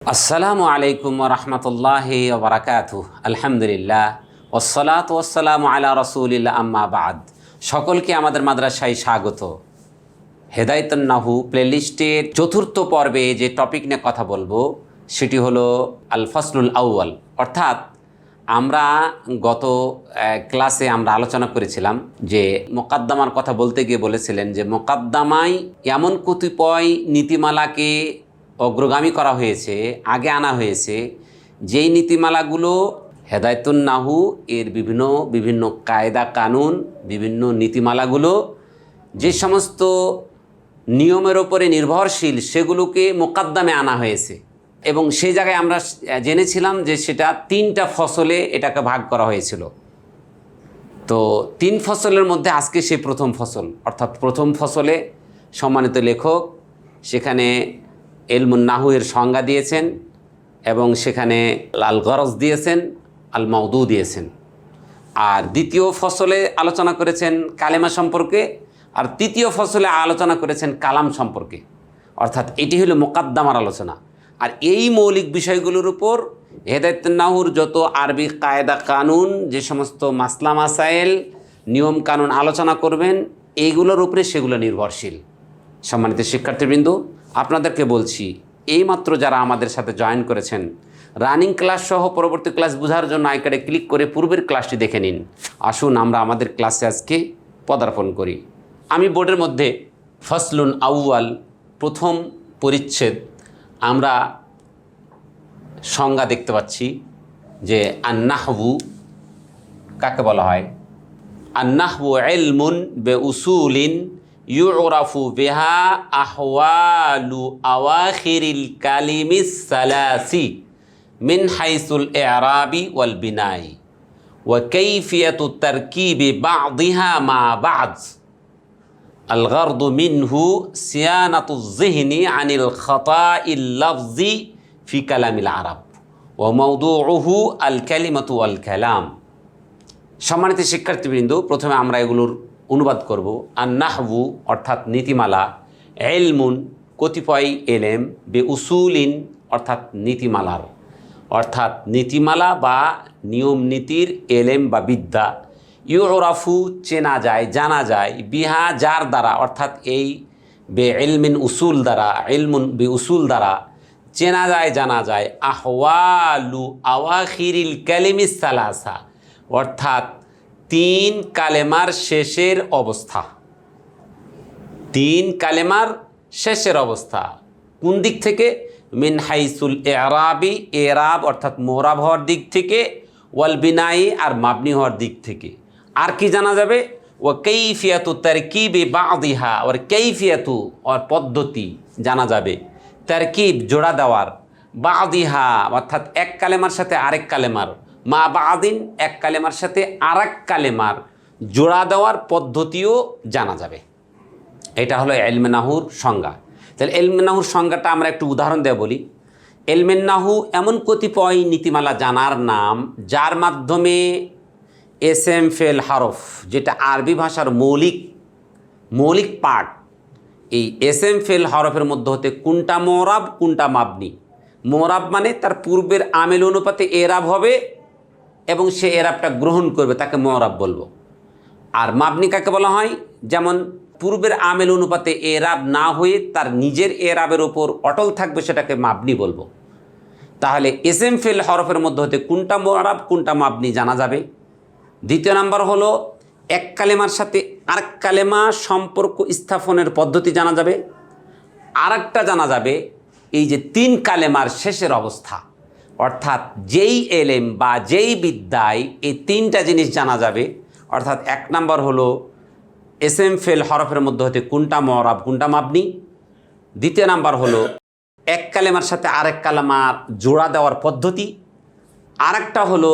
আসসালামু আলাইকুম রহমতুল্লাহি ওবরাকাতুহ। আলহামদুলিল্লাহ ওয়াসসালাতু ওয়াসসালামু আলা রাসূলিল্লাহ, আম্মা বাদ। সকলকে আমাদের মাদ্রাসায় স্বাগত। হেদায়েতুন নাহু প্লেলিস্টের চতুর্থ পর্বে যে টপিক নিয়ে কথা বলবো সেটি হলো আল ফসলুল আউয়াল, অর্থাৎ আমরা গত ক্লাসে আমরা আলোচনা করেছিলাম যে মোকাদ্দমার কথা বলতে গিয়ে বলেছিলেন যে মোকাদ্দমায় এমন কতিপয় নীতিমালাকে অগ্রগামী করা হয়েছে, আগে আনা হয়েছে, যেই নীতিমালাগুলো হেদায়েতুন নাহু এর বিভিন্ন কায়দা কানুন, বিভিন্ন নীতিমালাগুলো যে সমস্ত নিয়মের ওপরে নির্ভরশীল সেগুলোকে মোকাদ্দমে আনা হয়েছে। এবং সেই জায়গায় আমরা জেনেছিলাম যে সেটা তিনটা ফসলে এটাকে ভাগ করা হয়েছিল। তো তিন ফসলের মধ্যে আজকে সেই প্রথম ফসল, অর্থাৎ প্রথম ফসলে সম্মানিত লেখক সেখানে ইলমুন নাহু এর সংজ্ঞা দিয়েছেন এবং সেখানে আল গরজ দিয়েছেন, আল মাউদু দিয়েছেন। আর দ্বিতীয় ফসলে আলোচনা করেছেন কালেমা সম্পর্কে, আর তৃতীয় ফসলে আলোচনা করেছেন কালাম সম্পর্কে। অর্থাৎ এটি হলো মোকাদ্দমার আলোচনা। আর এই মৌলিক বিষয়গুলোর উপর হেদায়েতুন নাহুর যত আরবি কায়দা কানুন, যে সমস্ত মাসলা মাসাইল, নিয়ম কানুন আলোচনা করবেন, এইগুলোর উপরে সেগুলো নির্ভরশীল। সম্মানিত শিক্ষার্থীবৃন্দ, আপনাদেরকে বলছি, এইমাত্র যারা আমাদের সাথে জয়েন করেছেন, রানিং ক্লাস সহ পরবর্তী ক্লাস বোঝার জন্য আইকার্ডে ক্লিক করে পূর্বের ক্লাসটি দেখে নিন। আসুন আমরা আমাদের ক্লাসে আজকে পদার্পণ করি। আমি বোর্ডের মধ্যে ফসলুন আউয়াল প্রথম পরিচ্ছেদ আমরা সংজ্ঞা দেখতে পাচ্ছি যে আন-নাহবু কাকে বলা হয়। আন-নাহবু ইলমুন বিউসুলিন ইউরাফু বিহা আহওয়ালু আওয়াখিরিল কালিমিস সালাসি মিন হাইসুল ইরাবি ওয়াল বিনাই ওয়া কাইফিয়াতু তারকিবি বা'দিহা মা বা'দ। আল গরদু মিনহু সিয়ানাতু যিহনি আনিল খাতাইল লাফজি ফি কালামিল আরব ওয়া মাওদুউহু আল কালিমাতু ওয়াল কালাম। সম্মানিত শিক্ষার্থীবৃন্দ, প্রথমে আমরা এগুলোর অনুবাদ করব। আন-নাহবু অর্থাৎ নীতিমালা, ইলমুন কতিপয় এলেম, বিউসুলিন অর্থাৎ নীতিমালার, অর্থাৎ নীতিমালা বা নিয়ম নীতির এলেম বা বিদ্যা, ইউরাফু চেনা যায়, জানা যায়, বিহা যার দ্বারা, অর্থাৎ এই ইলমিন উসুল দ্বারা, ইলমুন বিউসুল দ্বারা চেনা যায়, জানা যায়, আহওয়ালু আওয়াখিরিল কালিমিস সালাসা অর্থাৎ তিন কালেমার শেষের অবস্থা। তিন কালেমার শেষের অবস্থা কোন দিক থেকে? মিন হাইসুল ইরাবি, এরাব অর্থাৎ মোরাব হওয়ার দিক থেকে, ওয়াল বিনাই আর মাবনি হওয়ার দিক থেকে। আর কি জানা যাবে? ওয়া কাইফিয়াতু তারকিবি বা'দিহা, ওর কাইফিয়াতু ওর পদ্ধতি জানা যাবে, তারকিব জোড়া দেওয়ার, বা'দিহা অর্থাৎ এক কালেমার সাথে আরেক কালেমার, মা বাদিন এক কালেমার সাথে আরেক কালেমার জোড়া দেওয়ার পদ্ধতিও জানা যাবে। এটা হলো ইলমে নাহুর সংজ্ঞা। তাহলে ইলমে নাহুর সংজ্ঞাটা আমরা একটু উদাহরণ দিয়ে বলি। ইলমে নাহু এমন কতিপয় নীতিমালা জানার নাম যার মাধ্যমে এসএম ফেল হরফ, যেটা আরবি ভাষার মৌলিক পার্ট, এই এসএম ফেল হরফের মধ্যে হতে কোনটা মোরাব কোনটা মাবনি। মোরাব মানে তার পূর্বের আমেল অনুপাতে এরাব হবে এবং সে এরাবটা গ্রহণ করবে, তাকে মোরাব বলবো। আর মাবনি কাকে বলা হয়? যেমন পূর্বের আমেল অনুপাতে এরাব না হয়ে তার নিজের এরাবের ওপর অটল থাকবে, সেটাকে মাবনি বলবো। তাহলে এসএম ফেল হরফের মধ্যে হতে কোনটা মোরাব কোনটা মাবনি জানা যাবে। দ্বিতীয় নাম্বার হলো এক কালেমার সাথে আরেক কালেমা সম্পর্ক স্থাপনের পদ্ধতি জানা যাবে। আরেকটা জানা যাবে এই যে তিন কালেমার শেষের অবস্থা, অর্থাৎ যেই এলেম বা যেই বিদ্যায় এই তিনটা জিনিস জানা যাবে। অর্থাৎ এক নাম্বার হলো এসএম ফেল হরফের মধ্যে হতে কোনটা মোরাব কোনটা মাবনি। দ্বিতীয় নাম্বার হলো এক কালেমার সাথে আরেক কালেমার জোড়া দেওয়ার পদ্ধতি। আরেকটা হলো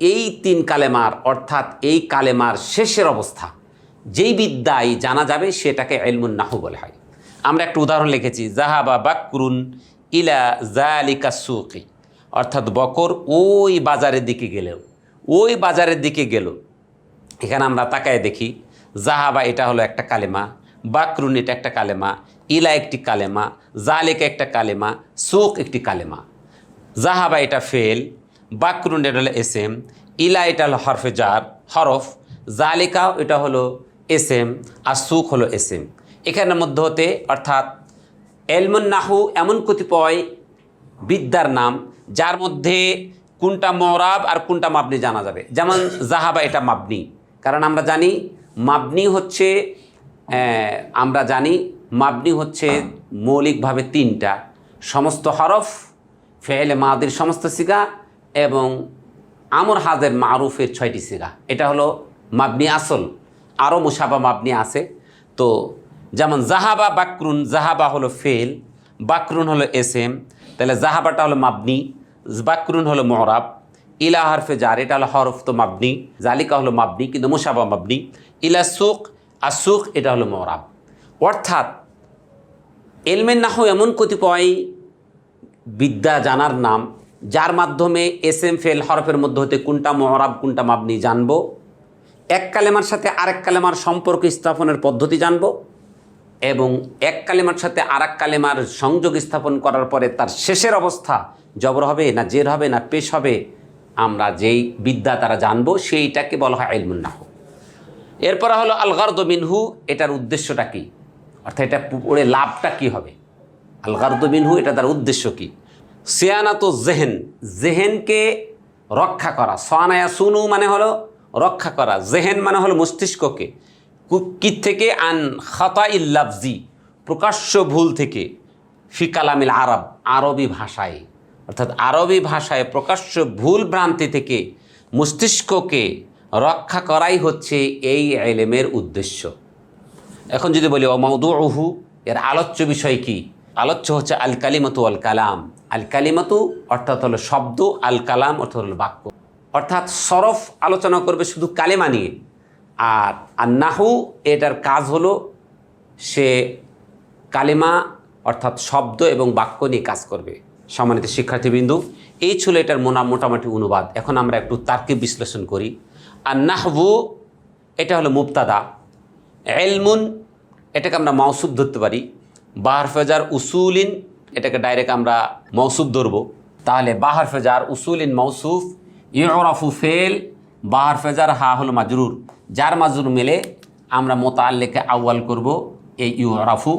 এই তিন কালেমার অর্থাৎ এই কালেমার শেষের অবস্থা, যেই বিদ্যায় জানা যাবে সেটাকে ইলমুন নাহু বলা হয়। আমরা একটা উদাহরণ লিখেছি, জাহাবা বাকরুন ইলা যালিকা সুকি, অর্থাৎ বকর ওই বাজারের দিকে গেল। এখানে আমরা তাকায় দেখি জাহাবা এটা হলো একটা কালেমা, বাকরুন এটা একটা কালেমা, ইলা একটি কালেমা, জালেকা একটা কালেমা, সুক একটি কালেমা। জাহাবা এটা ফেল, বাকরুন এটা হলো এসএম, ইলা এটা হলো হরফে জার হরফ, জালিকাও এটা হলো এসএম, আর সুক হলো এসএম। এখানের মধ্যে হতে অর্থাৎ এলমুন নাহু এমন কতিপয় বিদ্যার নাম যার মধ্যে কোনটা মরাব আর কোনটা মাবনি জানা যাবে। যেমন জাহাবা এটা মাবনি, কারণ আমরা জানি মাবনি হচ্ছে মৌলিকভাবে তিনটা, সমস্ত হরফ, ফেলে মাদির সমস্ত সিগা এবং আমর হাজের মারুফের 6টি সিগা। এটা হলো মাবনি আসল। আরও মুসাবা মাবনি আছে। তো যেমন জাহাবা বাকরুন, জাহাবা হলো ফেল, বাকরুন হলো এসএম, তাহলে জাহাবাটা হলো মাবনি, বাকরুন হলো মরাব, ইলা হরফে জার এটা হলো হরফ তো মাবনি, জালিকা হলো মাবনি কিন্তু মুসাবা মাবনি, ইলা সুক আর সুক এটা হলো মরাব। অর্থাৎ এলমেন নাহু এমন কতিপয় বিদ্যা জানার নাম যার মাধ্যমে এসএম ফেল হরফের মধ্যে হতে কোনটা মরাব কোনটা মাবনি জানবো, এক কালেমার সাথে আরেক কালেমার সম্পর্ক স্থাপনের পদ্ধতি জানবো, এবং এক কালেমার সাথে আরেক কালেমার সংযোগ স্থাপন করার পরে তার শেষের অবস্থা জবর হবে না জের হবে না পেশ হবে, আমরা যেই বিদ্যা তারা জানবো সেইটাকে বলা হয় ইলমুন নাহু। এরপরে হলো আল গারদ মিনহু, এটার উদ্দেশ্যটা কী, অর্থাৎ এটা পড়ে লাভটা কী হবে। আল গারদ মিনহু এটা তার উদ্দেশ্য কী। সিয়ানাত জেহেন, জেহেনকে রক্ষা করা, সানায়া সুনু মানে হলো রক্ষা করা, জেহেন মানে হলো মস্তিষ্ককে, কি থেকে, আন খাতা ইল্লাফজি প্রকাশ্য ভুল থেকে, ফি কালামিল আরব আরবি ভাষায়, অর্থাৎ আরবি ভাষায় প্রকাশ্য ভুল ভ্রান্তি থেকে মস্তিষ্ককে রক্ষা করাই হচ্ছে এই ইলমের উদ্দেশ্য। এখন যদি বলি ও মাউদুউহু, এর আলোচ্য বিষয় কি, আলোচ্য হচ্ছে আল কালিমাতু আল কালাম। আল কালিমাতু অর্থাৎ হলো শব্দ, আল কালাম অর্থাৎ হলো বাক্য, অর্থাৎ সরফ আলোচনা করবে শুধু কালেমা নিয়ে, আর নাহু এটার কাজ হলো সে কালেমা অর্থাৎ শব্দ এবং বাক্য নিয়ে কাজ করবে। সম্মানিত শিক্ষার্থীবৃন্দু, এই ছিল এটার মোটামুটি অনুবাদ। এখন আমরা একটু তার্কিক বিশ্লেষণ করি। আর নাহবু এটা হলো মুবতাদা, ইলমুন এটাকে আমরা মাউসুফ ধরতে পারি, বা হরফে জার উসুলিন এটাকে ডাইরেক্ট আমরা মৌসুফ ধরবো। তাহলে বা হরফে জার উসুলিন মৌসুফ, ইউরাফু ফেল, বা হরফে জার হা হলো মাজরুর, যার মাজরুর মিলে আমরা মোতাল্লিকে আউয়াল করব এই ইউরাফু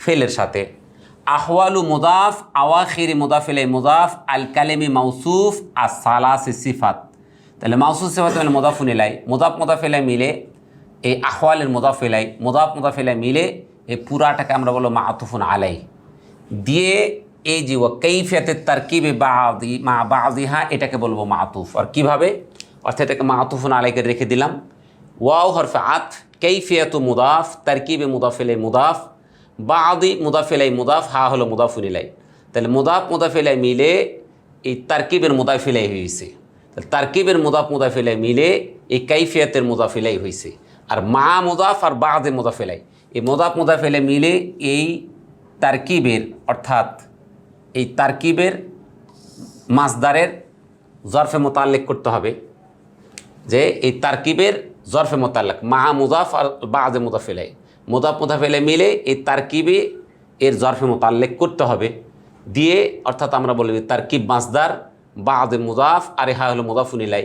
ফেলের সাথে। আহওয়ালু মুদাফ, আওয়াখিরি মুদাফ ইলাই মুদাফ, আল কালেমি মাউসুফ আর সালাসি সিফাত। তাহলে মাউসুফ সিফাত মানে মুদাফুন ইলাই, মুদাফ ইলাই মিলে এই আহওয়ালের মুদাফ ইলাই মিলে এই পুরাটাকে আমরা বলবো মাআতুফুন আলাই দিয়ে এই যে ওয়া কাইফিয়াতুত তারকিবে বাদি মা বাদিহা এটাকে বলবো মাআতুফ। আর কিভাবে, অর্থাৎ এটাকে মাআতুফুন আলাইকে রেখে দিলাম, ওয়াও হরফে আতফ, কাইফিয়াতু মুদাফ, তারকিবে মুদাফ ইলাই মুদাফ, বাদি মুদাফ ইলাই মুদাফ, হা হলো মুদাফুন ইলাই। তাহলে মুদাফ ইলাই মিলে এই তারকিবের মুদাফ ইলাই হয়েছে, তাহলে তারকিবের মুদাফ ইলাই মিলে এই কাইফিয়াতের মুদাফ ইলাই হয়েছে। আর মা মুদাফ আর বাদে মুদাফ ইলাই, এই মুদাফ ইলাই মিলে এই তারকিবের অর্থাৎ এই তারকিবের মাসদারের জরফে মোতাল্লিক করতে হবে, যে এই তারকিবের জরফে মোতাল্লিক মা মুদাফ আর বাদে মুদাফ ইলাই মিলে এই তারকিবে এর জরফে মোতাল্লিক করতে হবে দিয়ে, অর্থাৎ আমরা বলি তারকিব মাসদার বাদে মুদাফ আর হা হলো মুদাফুন ইলাই,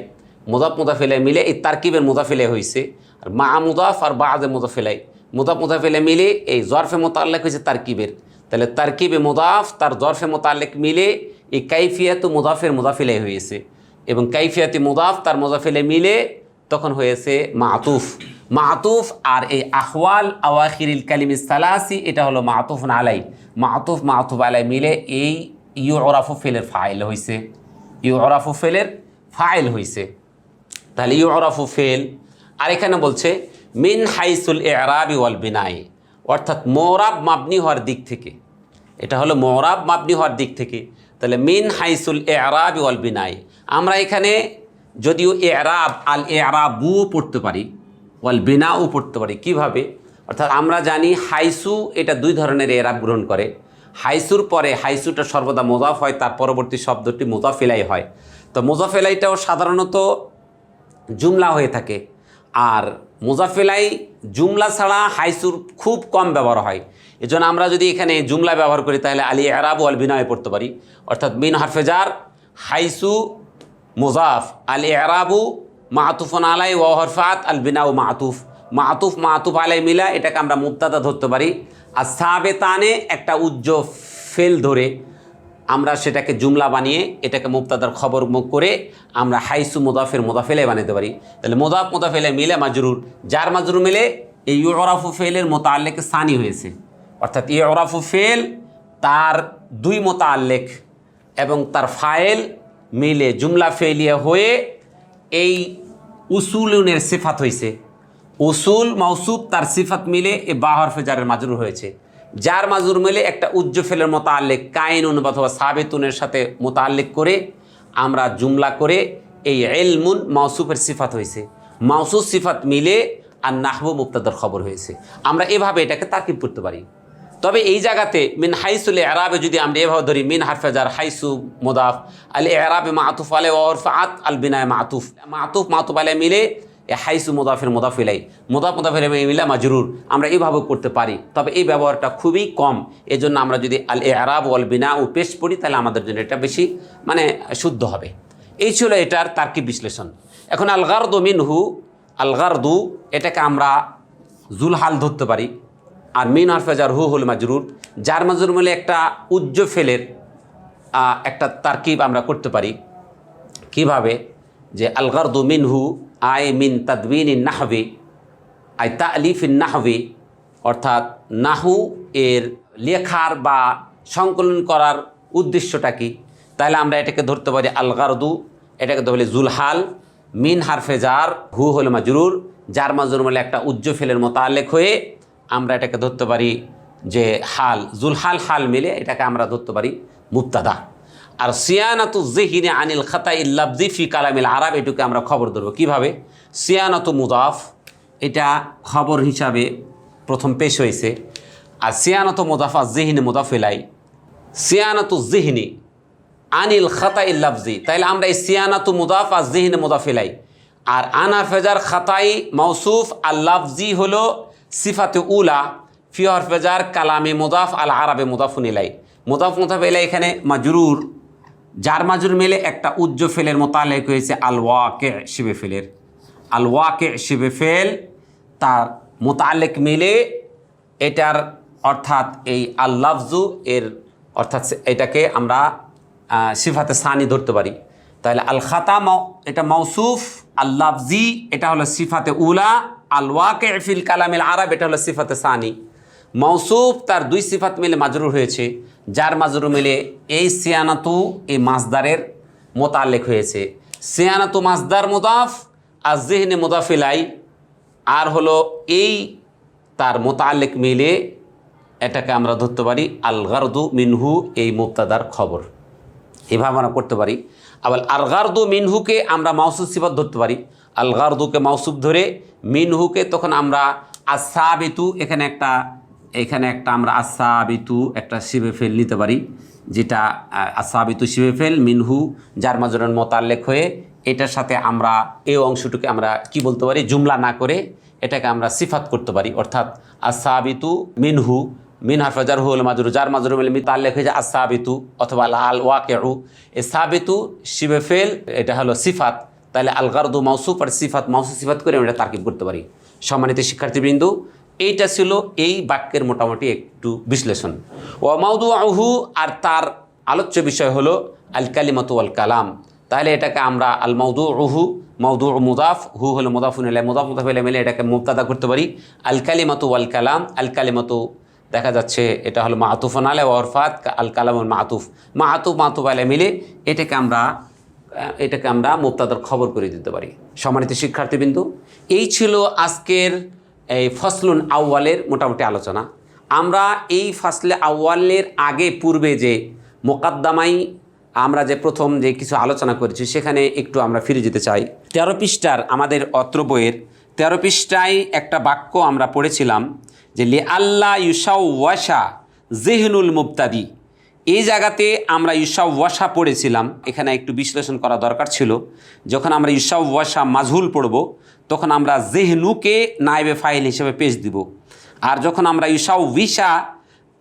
মুদাফ ইলাই মিলে এই তারকিবের মুদাফ ইলাই হয়েছে। আর মা মুদাফ আর বাদে মুদাফ ইলাই মিলে এই জরফে মোতাল্লিক হয়েছে তারকিবের, তাহলে তারকিবে মুদাফ তার জরফে মোতাল্লিক মিলে এই কাইফিয়াতু মুদাফ ইলাই হয়েছে, এবং কাইফিয়াতি মুদাফ তার মুদাফ ইলাই মিলে তখন হয়েছে মাতুফ। আর এই আহওয়াল আওয়াখিরিল কালিমিস সালাসি এটা হলো মাতুফুন আলাই, মাতুফ আলাই মিলে এই ইউরাফু ফেলের ফাইল হয়েছে। তাহলে ইউরাফু ফেল। আর এখানে বলছে মিন হাইসুল ইরাবি ওয়াল বিনাই, অর্থাৎ মোরাব মাবনি হওয়ার দিক থেকে, এটা হলো মোরাব মাবনি হওয়ার দিক থেকে। তাহলে মিন হাইসুল ইরাবি ওয়াল বিনাই, আমরা এখানে যদিও ইরাব আল ইরাবু পড়তে পারি, ওয়াল বিনাও পড়তে পারি। কিভাবে, অর্থাৎ আমরা জানি হাইসু এটা দুই ধরনের ইরাব গ্রহণ করে। হাইসুর পরে হাইসুটা সর্বদা মুজাফ হয়, তার পরবর্তী শব্দটি মুজাফ ইলাই হয়। তো মুজাফ ইলাইটাও সাধারণত জুমলা হয়ে থাকে, আর মুজাফ ইলাই জুমলা ছাড়া হাইসুর খুব কম ব্যবহার হয়। এজন্য আমরা যদি এখানে জুমলা ব্যবহার করি তাহলে আল ইরাব ওয়াল বিনা পড়তে পারি, অর্থাৎ মিন হরফে জার হাইসু মুজাফ আল ইরাবু মাতুফুন আলাই ওয়া হরফাত আল বিনাউ মাতুফ মাতুফ আলাই মিলা, এটাকে আমরা মুবতাদা ধরতে পারি। আর সাবেতানে একটা উজ্জ ফেল ধরে আমরা সেটাকে জুমলা বানিয়ে এটাকে মুবতাদার খবর করে আমরা হাইসু মুদাফের মুদাফেলে বানাতে পারি। তাহলে মুদাফেলে মিলে মাজরুর, যার মাজরুর মিলে এই ইউরাফু ফেলের মোতাল্লেক সানি হয়েছে, অর্থাৎ ইউরাফু ফেল তার দুই মোতাল্লেক এবং তার ফাইল মিলে জুমলা ফেলিয়া হয়ে এই উসুলুনের সিফাত হয়েছে। উসুল মৌসুফ তার সিফাত মিলে এ বা হরফে জারের মাজরুর হয়েছে, যার মাজরুর মিলে একটা উজ্জ ফেলের মোতাল্লেক কাইনুন অথবা সাবেতুনের সাথে মোতাল্লেক করে আমরা জুমলা করে এই ইলমুন মৌসুফের সিফাত হয়েছে। মৌসুফ সিফাত মিলে আর নাহবু মুবতাদার খবর হয়েছে। আমরা এভাবে এটাকে তারকিব করতে পারি। তবে এই জায়গাতে মিন হাইসুল এরাবে যদি আমরা এভাবে ধরি মিন হারফে জার হাইসু মুদাফ আল এরাবে মাতুফ আলাই ওয়া হরফাত আল বিনায় মাতুফ আলাই মিলে হাইসু মুদাফের মুদাফিলাই মুদাফের মিলা মাজরুর, আমরা এইভাবে করতে পারি। তবে এই ব্যবহারটা খুবই কম, এজন্য আমরা যদি আল এরাব ওয়াল বিনা ও পেশ পড়ি তাহলে আমাদের জন্য এটা বেশি শুদ্ধ হবে। এই ছিল এটার তার্কিব বিশ্লেষণ। এখন আল গারদু মিনহু, আল গারদু এটাকে আমরা জুলহাল ধরতে পারি। আর মিন হরফে জার হু হল মাজরুর, যার মাজরুর মিলে একটা উজ্জ ফেলের একটা তার্কিব আমরা করতে পারি। কিভাবে? যে আল গারদু মিনহু আয় মিন তাদবিন নাহবি আয় তালিফিন নাহবি, অর্থাৎ নাহু এর লেখার বা সংকলন করার উদ্দেশ্যটা কি? তাহলে আমরা এটাকে ধরতে পারি আল গারদু, এটাকে ধরলে জুলহাল, মিন হারফে জার হু হল মাজরুর, যার মাজরুর মিলে একটা উজ্জ ফেলের মোতাল্লেক হয়ে আমরা এটাকে ধরতে পারি যে হাল, জুলহাল হাল মিলে এটাকে আমরা ধরতে পারি মুবতাদা। আর সিয়ানাতু যিহনি আনিল খাতাইল লাফজি ফি কালামিল আরব, এটুকে আমরা খবর ধরব। কিভাবে? সিয়ানাতু মুদাফ, এটা খবর হিসাবে প্রথম পেশ হয়েছে। আর সিয়ানাতু মুদাফ আর যিহনি মুদাফ ইলাই, সিয়ানাতু যিহনি আনিল খাতাইল লাফজি, তাইলে আমরা এই সিয়ানাতু মুদাফ আর যিহনি মুদাফ ইলাই, আর আনা ফেজার খাতাই মৌসুফ আল লাফজি হলো সিফাতে উলা ফি হরফেজার কালামে মুদাফ আল আরবে মুদাফুন ইলাই, মুদাফ ইলাই এখানে মাজরুর, যার মাজরুর মিলে একটা উজ্জ ফেলের মোতালেক হয়েছে আল ওয়াকে শিবে ফেলের। আল ওয়াকে শিবে ফেল তার মোতালেক মিলে এটার অর্থাৎ এই আল লাফজু এর অর্থাৎ এটাকে আমরা সিফাতে সানি ধরতে পারি। তাহলে আল খাতা এটা মৌসুফ, আল লাফজি এটা হলো সিফাতে উলা, আল ওয়াকে ফিল কালামিল আরব এটা হলো সিফাতে সানি। মৌসুফ তার দুই সিফাত মিলে মাজরুর হয়েছে, যার মাজরুর মিলে এই সিয়ানাতু এই মাসদারের মোতাল্লেক হয়েছে। সিয়ানাতু মাসদার মুদাফ আর যিহনি মুদাফ ইলাই, আর হলো এই তার মোতাল্লেক মিলে এটাকে আমরা ধরতে পারি আল গারদু মিনহু এই মুবতাদার খবর। এভাবে আমরা করতে পারি। আবার আল গারদু মিনহুকে আমরা মাউসুফ সিফাত ধরতে পারি। আল গারদুকে মাউসুফ ধরে মিনহুকে তখন আমরা আসাবিতু এখানে একটা আমরা আসাবিতু একটা শিবে ফেল নিতে পারি, যেটা আসাবিতু শিবে ফেল মিনহু যার মাজরুর মোতাল্লেক হয়ে এটার সাথে আমরা এই অংশটুকে আমরা কি বলতে পারি, জুমলা না করে এটাকে আমরা সিফাত করতে পারি। অর্থাৎ আসাবিতু মিনহু, মিন হারফে জার হু হল মাজরুর, যার মাজরুর মিলে মোতাল্লেক হয়ে যায় আসাবিতু অথবা আল ওয়াকিউ, এ সাবিতু শিবে ফেল এটা হলো সিফাত। তাহলে আল গারদু মাউসুফ আর সিফাত মাউসুফ সিফাত করে আমরা তারকিব করতে পারি। সম্মানিত শিক্ষার্থীবৃন্দ, এইটা ছিল এই বাক্যের মোটামুটি একটু বিশ্লেষণ। ওয়া মাউদুহু আর তার আলোচ্য বিষয় হলো আল কালিমাতু ওয়াল কালাম। তাহলে এটাকে আমরা আল মাউদুহু, মাউদু মুদাফ, হু হলো মুদাফুন ইলাইহি, মুদাফ ইলাইহি মিলে এটাকে মুবতাদা করতে পারি। আল কালিমাতু ওয়াল কালাম, আল কালিমাতু দেখা যাচ্ছে এটা হলো মাতুফুন আলাইহি ওয়া হরফাত আল কালামুল মাতুফ আলাইহি মিলে এটাকে আমরা মুবতাদার খবর করে দিতে পারি। সম্মানিত শিক্ষার্থীবৃন্দ, এই ছিল আজকের এই ফসলুন আউয়ালের মোটামুটি আলোচনা। আমরা এই ফসলে আউয়ালের পূর্বে যে মোকাদ্দামাই আমরা যে প্রথম যে কিছু আলোচনা করেছি সেখানে একটু আমরা ফিরে যেতে চাই। 13 পৃষ্ঠার আমাদের অত্র বইয়ের 13 পৃষ্ঠায় একটা বাক্য আমরা পড়েছিলাম যে লি আল্লাহ ইউসাওয়াশা যিহনুল মুবতাদি। এই জায়গাতে আমরা ইউসাওয়াশা পড়েছিলাম, এখানে একটু বিশ্লেষণ করা দরকার ছিল। যখন আমরা ইউসাওয়াশা মাজহুল পড়ব তখন আমরা যিহনুকে নায়েবে ফাইল হিসেবে পেশ দিব, আর যখন আমরা ইউসাউবিশা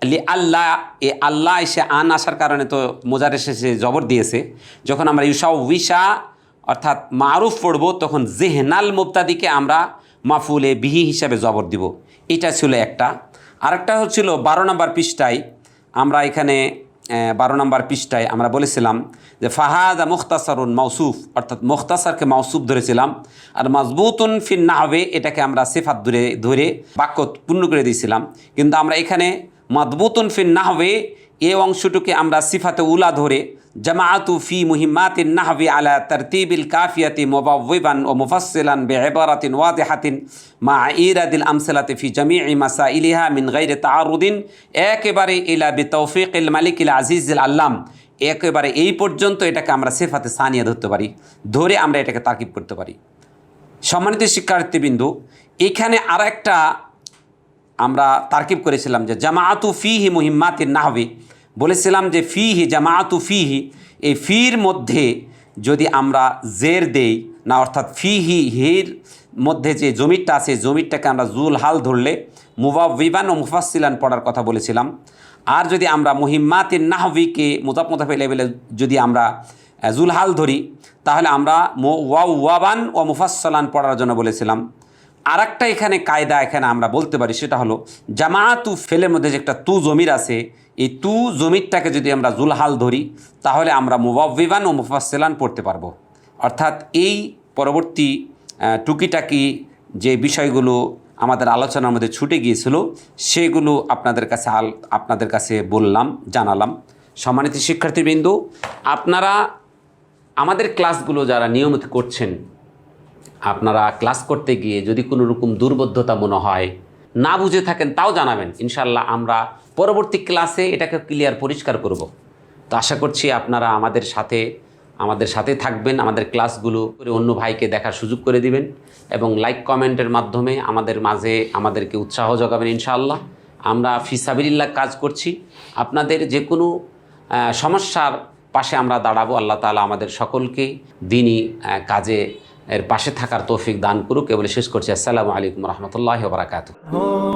লি আল্লাহ, এ আল্লাহ এসে আন আসার কারণে তো মোজারে শেষে জবর দিয়েছে। যখন আমরা ইউসাউইশা অর্থাৎ মারুফ পড়বো তখন জেহনাল মুবতাদিকে আমরা মাফুলে বিহি হিসাবে জবর দিব। এটা ছিল একটা। আরেকটা হচ্ছিল 12 নম্বর পৃষ্ঠায়, আমরা এখানে 12 নম্বর পৃষ্ঠায় আমরা বলেছিলাম যে ফাহাদা মুখতাসারুন মাউসুফ, অর্থাৎ মুখতাসারকে মাউসুফ ধরেছিলাম। আর মাজবুতুন ফিন নাহবে এটাকে আমরা সিফাত ধরে বাক্য পূর্ণ করে দিয়েছিলাম। কিন্তু আমরা এখানে মাজবুতুন ফিন নাহবে এই অংশটুকে আমরা সিফাতে উলা ধরে জামাআতু ফি মুহিম্মাতিন নাহবি আলা তারতিবিল কাফিয়াতি মুবাওয়িবান ও মুফাসসিলান বিইবারাতিন ওয়াদিহাতিন মা ইরাদিল আমসালাতি ফি জামিই মাসাইলিহা মিন গায়রি তাআরুদিন একেবারে ইলা বিতৌফিকিল মালিকিল আজিজিল আল্লাম, একেবারে এই পর্যন্ত এটাকে আমরা সিফাতে সানিয়া ধরতে পারি, ধরে আমরা এটাকে তাকিব করতে পারি। সম্মানিত শিক্ষার্থীবৃন্দু, এখানে আর একটা আমরা তারকিব করেছিলাম যে জামাআতু ফিহি মুহিম্মাতিন নাহবি, বলেছিলাম যে ফিহি জামাআতু ফিহি, এই ফির মধ্যে যদি আমরা জের দেই না, অর্থাৎ ফিহি হির মধ্যে যে জমিরটা আছে জমিরটাকে আমরা জুল হাল ধরলে মুবাওয়িবান ও মুফাসসিলান পড়ার কথা বলেছিলাম। আর যদি আমরা মুহিম্মাতিন নাহবিকে মুদাফ মুদাফ লেভেলে যদি আমরা জুল হাল ধরি তাহলে আমরা ওয়াওয়াবান ও মুফাসসালান পড়ার জন্য বলেছিলাম। আর একটা এখানে কায়দা এখানে আমরা বলতে পারি, সেটা হলো জামাআতু ফেলের মধ্যে যে একটা তু জমির আছে, এই তু জমিরটাকে যদি আমরা জুলহাল ধরি তাহলে আমরা মুবাওয়িবান ও মুফাসসিলান পড়তে পারবো। অর্থাৎ এই পরবর্তী টুকিটাকি যে বিষয়গুলো আমাদের আলোচনার মধ্যে ছুটে গিয়েছিল সেগুলো আপনাদের কাছে বললাম, জানালাম। সম্মানিত শিক্ষার্থীবৃন্দ, আপনারা আমাদের ক্লাসগুলো যারা নিয়মিত করছেন, আপনারা ক্লাস করতে গিয়ে যদি কোনো রকম দুর্বোধ্যতা মনে হয়, না বুঝে থাকেন, তাও জানাবেন। ইনশাল্লাহ আমরা পরবর্তী ক্লাসে এটাকে ক্লিয়ার পরিষ্কার করব। তো আশা করছি আপনারা আমাদের সাথে থাকবেন, আমাদের ক্লাসগুলো করে অন্য ভাইকে দেখার সুযোগ করে দিবেন এবং লাইক কমেন্টের মাধ্যমে আমাদের মাঝে আমাদেরকে উৎসাহ যোগাবেন। ইনশাআল্লাহ আমরা ফি সাবিলিল্লাহ কাজ করছি, আপনাদের যে কোনো সমস্যার পাশে আমরা দাঁড়াবো। আল্লাহ তাআলা আমাদের সকলকে দ্বীনি কাজে এর পাশে থাকার তৌফিক দান করুক। এ বলে শেষ করছি। আসসালামু আলাইকুম ওয়া রাহমাতুল্লাহি ওয়া বারাকাতুহু।